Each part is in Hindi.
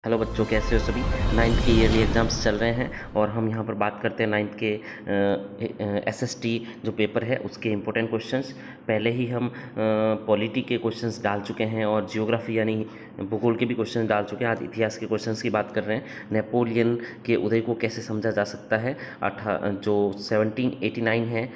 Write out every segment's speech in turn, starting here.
हेलो बच्चों, कैसे हो सभी। नाइन्थ के ईयरली एग्ज़ाम्स चल रहे हैं और हम यहाँ पर बात करते हैं नाइन्थ के एसएसटी जो पेपर है उसके इम्पोर्टेंट क्वेश्चंस। पहले ही हम पॉलिटी के क्वेश्चंस डाल चुके हैं और जियोग्राफी यानी भूगोल के भी क्वेश्चंस डाल चुके हैं। आज इतिहास के क्वेश्चंस की बात कर रहे हैं। नेपोलियन के उदय को कैसे समझा जा सकता है। जो 1789 है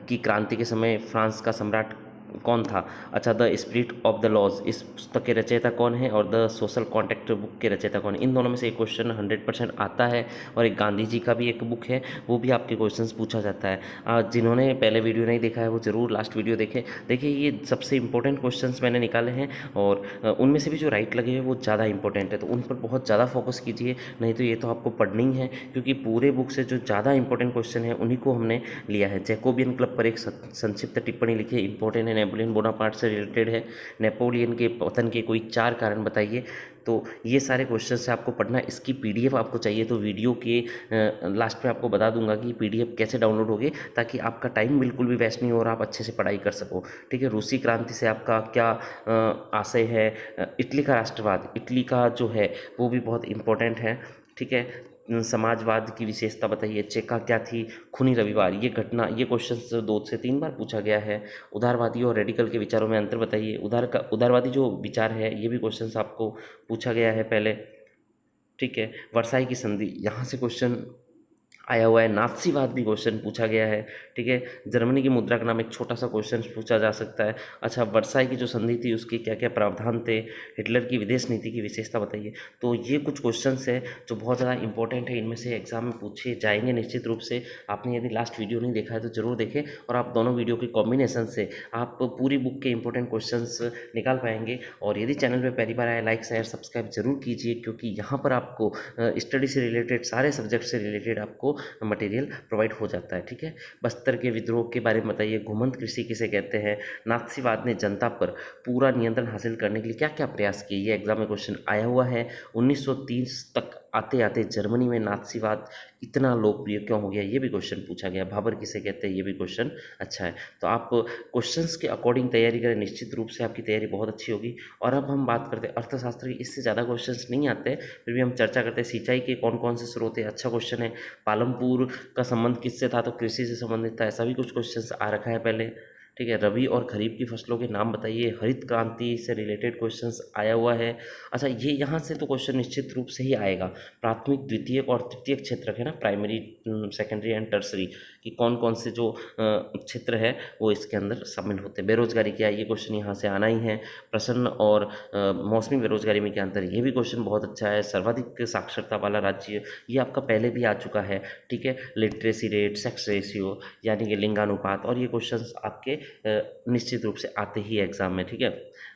की क्रांति के समय फ्रांस का सम्राट कौन था। अच्छा, the spirit of the laws इस पुस्तक के रचयिता कौन है और द सोशल कॉन्ट्रैक्ट बुक के रचयिता कौन है। इन दोनों में से एक क्वेश्चन 100% आता है और एक गांधी जी का भी एक बुक है, वो भी आपके क्वेश्चंस पूछा जाता है। जिन्होंने पहले वीडियो नहीं देखा है वो ज़रूर लास्ट वीडियो देखें। देखिए, ये सबसे इंपॉर्टेंट क्वेश्चंस मैंने निकाले हैं और उनमें से भी जो राइट लगे हैं वो ज़्यादा इंपॉर्टेंट है, तो उन पर बहुत ज़्यादा फोकस कीजिए। नहीं तो ये तो आपको पढ़नी ही है, क्योंकि पूरे बुक से जो ज़्यादा इंपॉर्टेंट क्वेश्चन है उन्हीं को हमने लिया है। जैकोबियन क्लब पर एक संक्षिप्त टिप्पणी लिखी है, इंपॉर्टेंट है, नेपोलियन बोनापार्ट से रिलेटेड है। नेपोलियन के पतन के कोई 4 कारण बताइए। तो ये सारे क्वेश्चन से आपको पढ़ना। इसकी पीडीएफ आपको चाहिए तो वीडियो के लास्ट में आपको बता दूंगा कि पीडीएफ कैसे डाउनलोड होगी, ताकि आपका टाइम बिल्कुल भी वेस्ट नहीं हो और आप अच्छे से पढ़ाई कर सको। ठीक है, रूसी क्रांति से आपका क्या आशय है। इटली का राष्ट्रवाद, इटली का जो है वो भी बहुत इंपॉर्टेंट है। ठीक है, समाजवाद की विशेषता बताइए। चेका क्या थी। खूनी रविवार, ये घटना, ये क्वेश्चन 2 से 3 बार पूछा गया है। उदारवादी और रेडिकल के विचारों में अंतर बताइए। उदारवादी जो विचार है ये भी क्वेश्चन आपको पूछा गया है पहले। ठीक है, वर्साई की संधि, यहाँ से क्वेश्चन आया हुआ है। नाथसीवाद भी क्वेश्चन पूछा गया है। ठीक है, जर्मनी की मुद्रा का नाम, एक छोटा सा क्वेश्चन पूछा जा सकता है। अच्छा, वर्साई की जो संधि थी उसके क्या क्या प्रावधान थे। हिटलर की विदेश नीति की विशेषता बताइए। तो ये कुछ क्वेश्चंस है जो बहुत ज़्यादा इंपॉर्टेंट है, इनमें से एग्जाम में पूछे जाएंगे निश्चित रूप से। आपने यदि लास्ट वीडियो नहीं देखा है तो जरूर देखें, और आप दोनों वीडियो के कॉम्बिनेशन से आप पूरी बुक के इंपॉर्टेंट क्वेश्चन निकाल पाएंगे। और यदि चैनल पर पहली बार आए, लाइक शेयर सब्सक्राइब जरूर कीजिए, क्योंकि यहाँ पर आपको स्टडी से रिलेटेड, सारे सब्जेक्ट से रिलेटेड आपको मटेरियल प्रोवाइड हो जाता है। ठीक है, बस्तर के विद्रोह के बारे में बताइए। घुमंत कृषि किसे कहते हैं। नाथसीवाद ने जनता पर पूरा नियंत्रण हासिल करने के लिए क्या क्या प्रयास किए, ये एग्जाम में क्वेश्चन आया हुआ है। 1930 तक आते आते जर्मनी में नाथसीवाद इतना लोकप्रिय क्यों हो गया, ये भी क्वेश्चन पूछा गया। भाबर किसे कहते हैं, ये भी क्वेश्चन अच्छा है। तो आप क्वेश्चंस के अकॉर्डिंग तैयारी करें, निश्चित रूप से आपकी तैयारी बहुत अच्छी होगी। और अब हम बात करते हैं अर्थशास्त्र की। इससे ज़्यादा क्वेश्चंस नहीं आते, फिर भी हम चर्चा करते हैं। सिंचाई के कौन कौन से स्रोत है, अच्छा क्वेश्चन है। पालमपुर का संबंध किससे था, तो कृषि से संबंधित था, ऐसा भी कुछ क्वेश्चंस आ रखा है पहले। ठीक है, रबी और खरीफ की फसलों के नाम बताइए। हरित क्रांति से रिलेटेड क्वेश्चंस आया हुआ है। अच्छा, ये यहाँ से तो क्वेश्चन निश्चित रूप से ही आएगा। प्राथमिक, द्वितीयक और तृतीयक क्षेत्र है ना, प्राइमरी, सेकेंडरी एंड टर्सरी, कि कौन कौन से जो क्षेत्र है वो इसके अंदर शामिल होते हैं। बेरोजगारी क्या है, ये क्वेश्चन यहाँ से आना ही है। प्रसन्न और मौसमी बेरोजगारी में क्या अंतर, ये भी क्वेश्चन बहुत अच्छा है। सर्वाधिक साक्षरता वाला राज्य, ये आपका पहले भी आ चुका है। ठीक है, लिटरेसी रेट, सेक्स रेशियो यानी कि लिंगानुपात, और ये क्वेश्चंस आपके निश्चित रूप से आते ही एग्जाम में। ठीक है,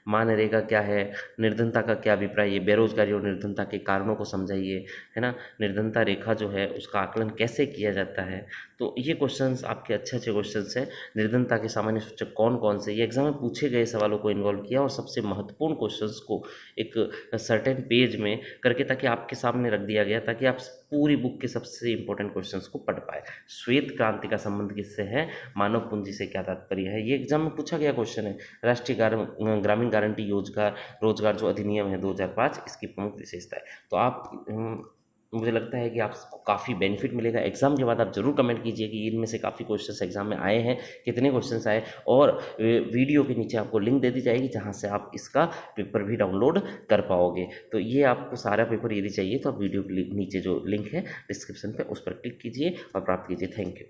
मनरेगा क्या है। निर्धनता का क्या अभिप्राय है। बेरोजगारी और निर्धनता के कारणों को समझाइए, है ना। निर्धनता रेखा जो है उसका आकलन कैसे किया जाता है। तो ये क्वेश्चंस आपके अच्छे अच्छे क्वेश्चंस हैं। निर्धनता के सामान्य सूचक कौन कौन से, ये एग्जाम में पूछे गए सवालों को इन्वॉल्व किया और सबसे महत्वपूर्ण क्वेश्चंस को एक सर्टेन पेज में करके ताकि आपके सामने रख दिया गया, ताकि आप पूरी बुक के सबसे इंपॉर्टेंट क्वेश्चंस को पढ़ पाए। श्वेत क्रांति का संबंध किससे है। मानव पूंजी से क्या तात्पर्य है, ये एग्जाम में पूछा गया क्वेश्चन है। राष्ट्रीय ग्रामीण गारंटी योजना रोजगार जो अधिनियम है 2005, इसकी प्रमुख विशेषता है। तो आप मुझे लगता है कि आपको काफ़ी बेनिफिट मिलेगा। एग्जाम के बाद आप जरूर कमेंट कीजिए कि इनमें से काफ़ी क्वेश्चंस एग्जाम में आए हैं, कितने क्वेश्चंस आए, और वीडियो के नीचे आपको लिंक दे दी जाएगी जहां से आप इसका पेपर भी डाउनलोड कर पाओगे। तो ये आपको सारा पेपर यदि चाहिए तो आप वीडियो के नीचे जो लिंक है डिस्क्रिप्शन पे, उस पर क्लिक कीजिए और प्राप्त कीजिए। Thank you.